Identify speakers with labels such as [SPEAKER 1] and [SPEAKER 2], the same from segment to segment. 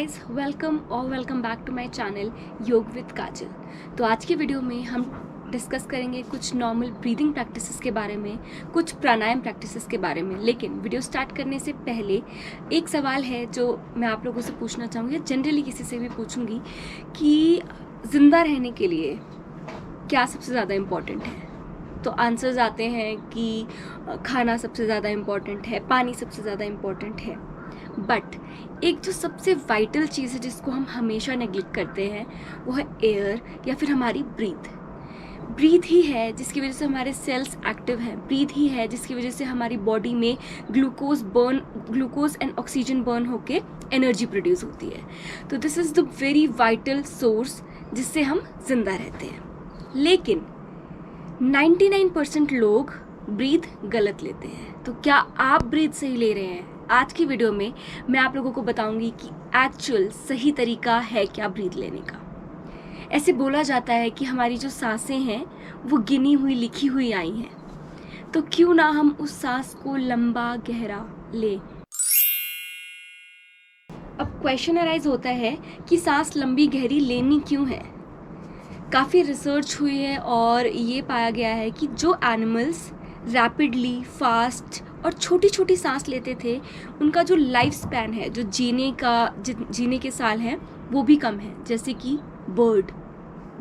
[SPEAKER 1] Guys, welcome back to my channel Yog with Kajal. तो आज की वीडियो में हम डिस्कस करेंगे कुछ नॉर्मल ब्रीदिंग प्रैक्टिसेस के बारे में, कुछ प्राणायाम प्रैक्टिसेस के बारे में। लेकिन वीडियो स्टार्ट करने से पहले एक सवाल है जो मैं आप लोगों से पूछना चाहूँगी, या जनरली किसी से भी पूछूंगी कि ज़िंदा रहने के लिए क्या सबसे ज़्यादा इम्पॉर्टेंट है। तो आंसर्स आते हैं कि खाना सबसे ज़्यादा इम्पॉर्टेंट है, पानी सबसे ज़्यादा इम्पॉर्टेंट है। बट एक जो सबसे वाइटल चीज़ है जिसको हम हमेशा नेग्लेक्ट करते हैं वो है एयर, या फिर हमारी ब्रीथ ही है जिसकी वजह से हमारे सेल्स एक्टिव हैं। ब्रीथ ही है जिसकी वजह से हमारी बॉडी में ग्लूकोज एंड ऑक्सीजन बर्न होके एनर्जी प्रोड्यूस होती है। तो this is the very vital source जिससे हम जिंदा रहते हैं। लेकिन 99% लोग ब्रीथ गलत लेते हैं। तो क्या आप ब्रीथ सही ले रहे हैं? आज की वीडियो में मैं आप लोगों को बताऊंगी कि एक्चुअल सही तरीका है क्या ब्रीथ लेने का। ऐसे बोला जाता है कि हमारी जो सांसें हैं वो गिनी हुई लिखी हुई आई हैं, तो क्यों ना हम उस सांस को लंबा गहरा ले। अब क्वेश्चन अराइज होता है कि सांस लंबी गहरी लेनी क्यों है। काफ़ी रिसर्च हुई है और ये पाया गया है कि जो एनिमल्स रैपिडली, फास्ट और छोटी छोटी सांस लेते थे उनका जो लाइफ स्पैन है, जो जीने के साल हैं वो भी कम है। जैसे कि बर्ड,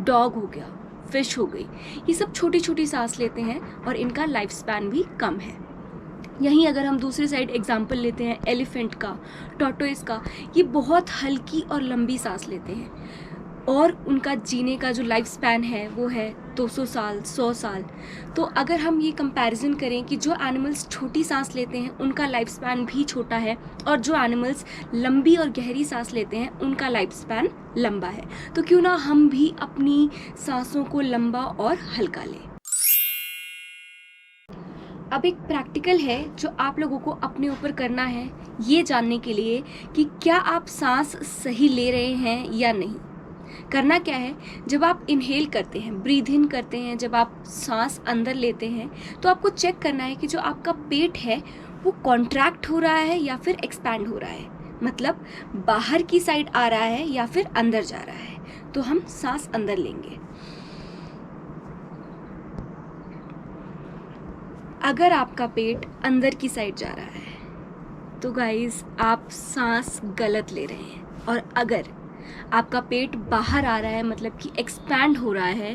[SPEAKER 1] डॉग हो गया, फिश हो गई, ये सब छोटी छोटी सांस लेते हैं और इनका लाइफ स्पैन भी कम है। यहीं अगर हम दूसरी साइड एग्जाम्पल लेते हैं एलिफेंट का, टॉर्टोइस का, ये बहुत हल्की और लंबी सांस लेते हैं और उनका जीने का जो लाइफ स्पैन है वो है 200 साल, 100 साल। तो अगर हम ये कंपैरिजन करें कि जो एनिमल्स छोटी सांस लेते हैं उनका लाइफ स्पैन भी छोटा है और जो एनिमल्स लंबी और गहरी सांस लेते हैं उनका लाइफ स्पैन लंबा है, तो क्यों ना हम भी अपनी सांसों को लंबा और हल्का लें। अब एक प्रैक्टिकल है जो आप लोगों को अपने ऊपर करना है, ये जानने के लिए कि क्या आप सांस सही ले रहे हैं या नहीं। करना क्या है, जब आप इनहेल करते हैं, ब्रीथ इन करते हैं, जब आप सांस अंदर लेते हैं तो आपको चेक करना है कि जो आपका पेट है वो कॉन्ट्रैक्ट हो रहा है या फिर एक्सपैंड हो रहा है, मतलब बाहर की साइड आ रहा है या फिर अंदर जा रहा है। तो हम सांस अंदर लेंगे। अगर आपका पेट अंदर की साइड जा रहा है तो गाइस आप सांस गलत ले रहे हैं, और अगर आपका पेट बाहर आ रहा है मतलब कि एक्सपैंड हो रहा है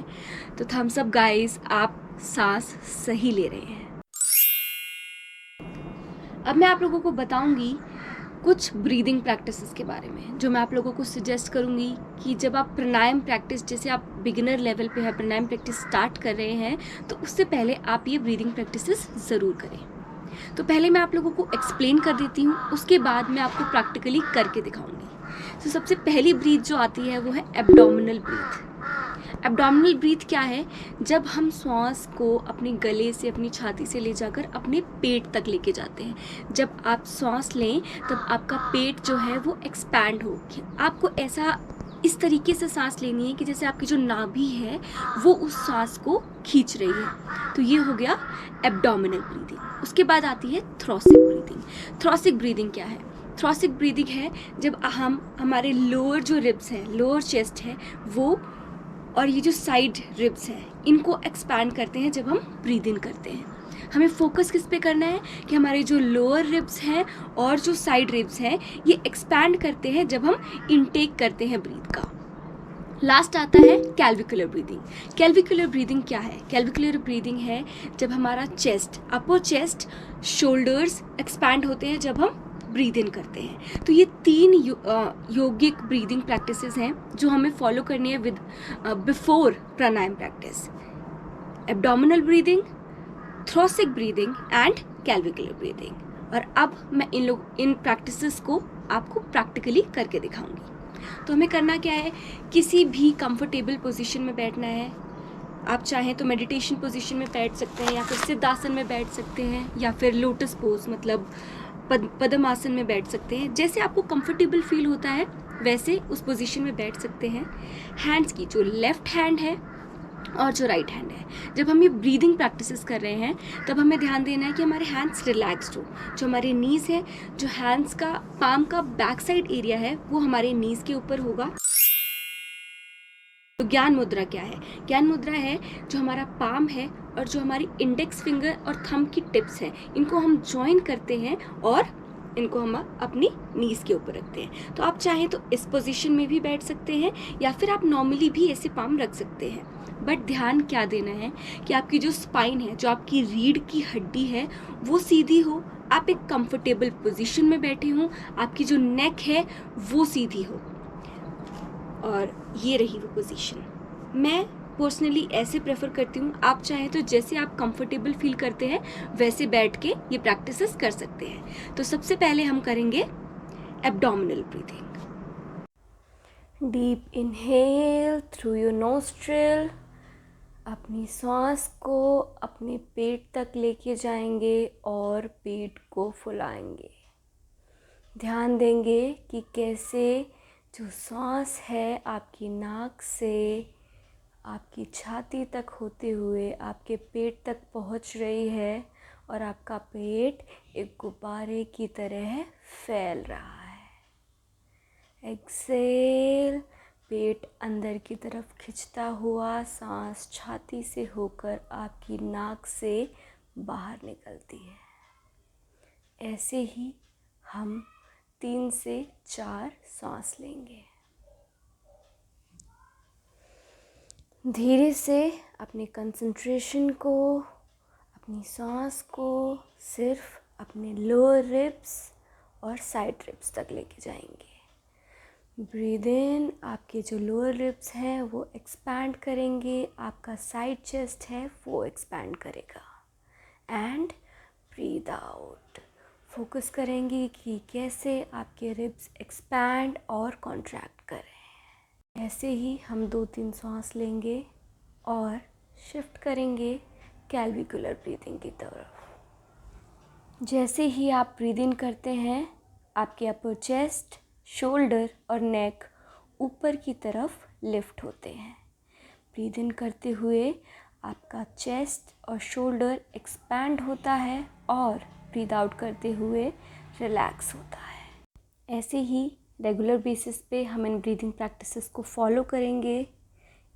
[SPEAKER 1] तो थम्स अप गाइस, आप सांस सही ले रहे हैं। अब मैं आप लोगों को बताऊंगी कुछ ब्रीदिंग प्रैक्टिसेस के बारे में जो मैं आप लोगों को सजेस्ट करूंगी कि जब आप प्राणायाम प्रैक्टिस, जैसे आप बिगिनर लेवल पे है, प्राणायाम प्रैक्टिस स्टार्ट कर रहे हैं तो उससे पहले आप ये ब्रीदिंग प्रैक्टिसेस ज़रूर करें। तो पहले मैं आप लोगों को एक्सप्लेन कर देती हूँ, उसके बाद मैं आपको प्रैक्टिकली करके दिखाऊंगी। तो सबसे पहली ब्रीथ जो आती है वो है एब्डोमिनल ब्रीथ। एब्डोमिनल ब्रीथ क्या है, जब हम श्वास को अपने गले से, अपनी छाती से ले जाकर अपने पेट तक लेके जाते हैं। जब आप श्वास लें तब आपका पेट जो है वो एक्सपैंड हो। आपको ऐसा इस तरीके से सांस लेनी है कि जैसे आपकी जो नाभि है वो उस सांस को खींच रही है। तो ये हो गया एब्डोमिनल ब्रीदिंग। उसके बाद आती है थ्रोसिक ब्रीदिंग। थ्रोसिक ब्रीदिंग क्या है? थ्रोसिक ब्रीदिंग है जब हम हमारे लोअर जो रिब्स हैं, लोअर चेस्ट है वो, और ये जो साइड रिब्स हैं इनको एक्सपैंड करते हैं जब हम ब्रीद इन करते हैं। हमें फोकस किस पे करना है कि हमारे जो लोअर रिब्स हैं और जो साइड रिब्स हैं ये एक्सपैंड करते हैं जब हम इनटेक करते हैं ब्रीथ का। लास्ट आता है कैल्विकुलर ब्रीदिंग। कैल्विकुलर ब्रीदिंग क्या है? कैल्विकुलर ब्रीदिंग है जब हमारा चेस्ट, अपर चेस्ट, शोल्डर्स एक्सपैंड होते हैं जब हम ब्रीद इन करते हैं। तो ये 3 योगिक ब्रीदिंग प्रैक्टिसेस हैं जो हमें फॉलो करनी है with before pranayama practice. Abdominal breathing, thoracic breathing and clavicular breathing. और अब मैं इन प्रैक्टिसेस को आपको प्रैक्टिकली करके दिखाऊंगी। तो हमें करना क्या है, किसी भी कंफर्टेबल पोजीशन में बैठना है। आप चाहें तो मेडिटेशन पोजीशन में बैठ सकते हैं, या फिर सिद्धासन में बैठ सकते हैं, या फिर लोटस पोज मतलब पद्मासन में बैठ सकते हैं। जैसे आपको कंफर्टेबल फील होता है वैसे उस पोजीशन में बैठ सकते हैं। हैंड्स की जो लेफ्ट हैंड है और जो राइट हैंड है। जब हम ये ब्रीदिंग प्रैक्टिसेस कर रहे हैं तब हमें ध्यान देना है कि हमारे हैंड्स रिलैक्स्ड हो। जो हमारे नीज़ है, जो हैंड्स का पाम का बैक साइड एरिया है वो हमारे नीज़ के ऊपर होगा। तो ज्ञान मुद्रा क्या है? ज्ञान मुद्रा है जो हमारा पाम है और जो हमारी इंडेक्स फिंगर और थंब की टिप्स हैं, इनको हम ज्वाइन करते हैं और इनको हम अपनी नीज़ के ऊपर रखते हैं। तो आप चाहें तो इस पोजीशन में भी बैठ सकते हैं या फिर आप नॉर्मली भी ऐसे पाम रख सकते हैं। बट ध्यान क्या देना है कि आपकी जो स्पाइन है, जो आपकी रीढ़ की हड्डी है, वो सीधी हो, आप एक कंफर्टेबल पोजीशन में बैठे हों, आपकी जो नेक है वो सीधी हो, और ये रही वो पोजीशन। मैं पर्सनली ऐसे प्रेफर करती हूँ। आप चाहें तो जैसे आप कंफर्टेबल फील करते हैं वैसे बैठ के ये प्रैक्टिसेस कर सकते हैं। तो सबसे पहले हम करेंगे abdominal breathing. Deep inhale through your nostril. अपनी सांस को अपने पेट तक लेके जाएंगे और पेट को फुलाएंगे। ध्यान देंगे कि कैसे जो सांस है आपकी नाक से आपकी छाती तक होते हुए आपके पेट तक पहुंच रही है और आपका पेट एक गुब्बारे की तरह फैल रहा है। एक्सेल, पेट अंदर की तरफ खिंचता हुआ सांस छाती से होकर आपकी नाक से बाहर निकलती है। ऐसे ही हम 3 से 4 सांस लेंगे। धीरे से अपने कंसंट्रेशन को, अपनी सांस को सिर्फ अपने लोअर रिब्स और साइड रिब्स तक लेके जाएंगे। ब्रीद इन, आपके जो लोअर रिब्स हैं वो एक्सपैंड करेंगे, आपका साइड चेस्ट है वो एक्सपैंड करेगा। एंड ब्रीद आउट, फोकस करेंगे कि कैसे आपके रिब्स एक्सपैंड और कॉन्ट्रैक्ट करें। ऐसे ही हम 2-3 सांस लेंगे और शिफ्ट करेंगे कैल्विकुलर ब्रीदिंग की तरफ। जैसे ही आप ब्रीद इन करते हैं, आपके अपर चेस्ट, शोल्डर और नेक ऊपर की तरफ लिफ्ट होते हैं। ब्रीद इन करते हुए आपका चेस्ट और शोल्डर एक्सपैंड होता है और ब्रीद आउट करते हुए रिलैक्स होता है। ऐसे ही रेगुलर बेसिस पे हम इन ब्रीदिंग प्रैक्टिसेस को फॉलो करेंगे,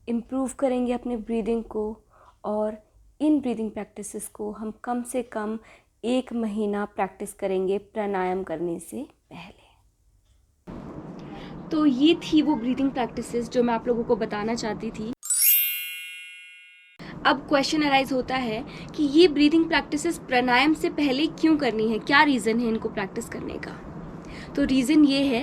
[SPEAKER 1] इम्प्रूव करेंगे अपने ब्रीदिंग को, और इन ब्रीदिंग प्रैक्टिसेस को हम कम से कम 1 महीना प्रैक्टिस करेंगे प्राणायाम करने से पहले। तो ये थी वो ब्रीदिंग प्रैक्टिसेस जो मैं आप लोगों को बताना चाहती थी। अब क्वेश्चन अराइज होता है कि ये ब्रीदिंग प्रैक्टिसेस प्राणायाम से पहले क्यों करनी है, क्या रीज़न है इनको प्रैक्टिस करने का? तो रीज़न ये है,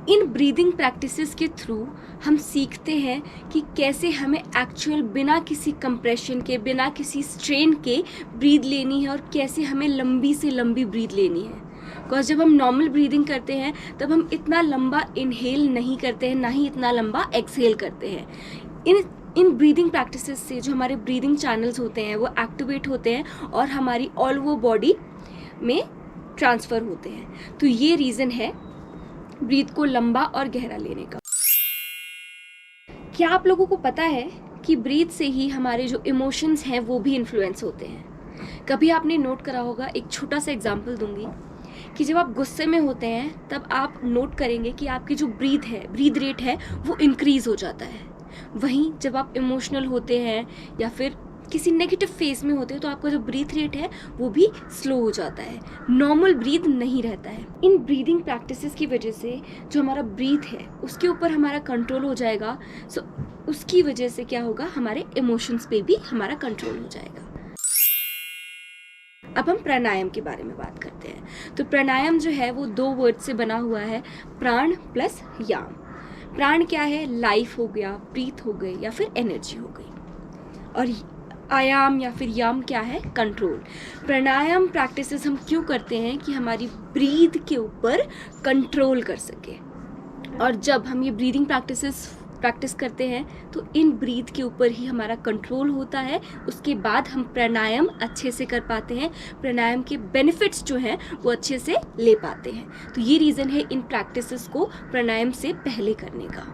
[SPEAKER 1] इन ब्रीदिंग प्रैक्टिसेस के थ्रू हम सीखते हैं कि कैसे हमें एक्चुअल बिना किसी कंप्रेशन के, बिना किसी स्ट्रेन के ब्रीद लेनी है और कैसे हमें लंबी से लंबी ब्रीद लेनी है। बिकॉज जब हम नॉर्मल ब्रीदिंग करते हैं तब हम इतना लंबा इनहेल नहीं करते हैं, ना ही इतना लंबा एक्सहेल करते हैं। इन ब्रीदिंग प्रैक्टिसेस से जो हमारे ब्रीदिंग चैनल्स होते हैं वो एक्टिवेट होते हैं और हमारी ऑल ओवर बॉडी में ट्रांसफ़र होते हैं। तो ये रीज़न है ब्रीथ को लंबा और गहरा लेने का। क्या आप लोगों को पता है कि ब्रीथ से ही हमारे जो इमोशंस हैं वो भी इन्फ्लुएंस होते हैं? कभी आपने नोट करा होगा, एक छोटा सा एग्जांपल दूंगी, कि जब आप गुस्से में होते हैं तब आप नोट करेंगे कि आपकी जो ब्रीथ रेट है वो इंक्रीज़ हो जाता है। वहीं जब आप इमोशनल होते हैं या फिर किसी नेगेटिव फेज में होते हैं तो आपका जो ब्रीथ रेट है वो भी स्लो हो जाता है, नॉर्मल ब्रीथ नहीं रहता है। इन ब्रीदिंग प्रैक्टिसेस की वजह से जो हमारा ब्रीथ है उसके ऊपर हमारा कंट्रोल हो जाएगा। सो उसकी वजह से क्या होगा, हमारे इमोशंस पे भी हमारा कंट्रोल हो जाएगा। अब हम प्राणायाम के बारे में बात करते हैं। तो प्राणायाम जो है वो 2 वर्ड से बना हुआ है, प्राण प्लस याम। प्राण क्या है, लाइफ हो गया, ब्रीथ हो गई या फिर एनर्जी हो गई, और आयाम या फिर याम क्या है, कंट्रोल। प्राणायाम प्रैक्टिसेस हम क्यों करते हैं कि हमारी ब्रीथ के ऊपर कंट्रोल कर सके। और जब हम ये ब्रीदिंग प्रैक्टिस करते हैं तो इन ब्रीथ के ऊपर ही हमारा कंट्रोल होता है। उसके बाद हम प्राणायाम अच्छे से कर पाते हैं, प्राणायाम के बेनिफिट्स जो हैं वो अच्छे से ले पाते हैं। तो ये रीज़न है इन प्रैक्टिसेस को प्राणायाम से पहले करने का।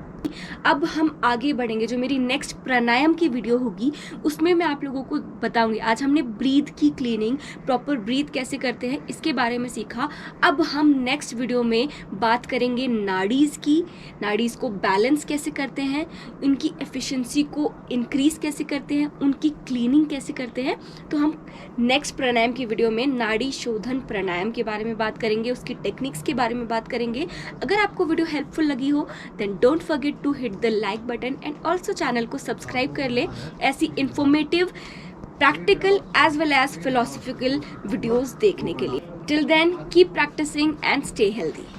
[SPEAKER 1] अब हम आगे बढ़ेंगे, जो मेरी नेक्स्ट प्राणायाम की वीडियो होगी उसमें मैं आप लोगों को बताऊंगी। आज हमने ब्रीथ की क्लीनिंग, प्रॉपर ब्रीथ कैसे करते हैं इसके बारे में सीखा। अब हम नेक्स्ट वीडियो में बात करेंगे नाड़ीज़ की, नाड़ीज़ को बैलेंस कैसे करते हैं, उनकी एफिशिएंसी को इंक्रीज कैसे करते हैं, उनकी क्लीनिंग कैसे करते हैं। तो हम नेक्स्ट प्राणायाम की वीडियो में नाड़ी शोधन प्राणायाम के बारे में बात करेंगे, उसकी टेक्निक्स के बारे में बात करेंगे। अगर आपको वीडियो हेल्पफुल लगी हो then don't forget to hit the like button and also channel को सब्सक्राइब कर ले ऐसी informative, practical as well as philosophical videos देखने के लिए। Till then keep practising and stay healthy.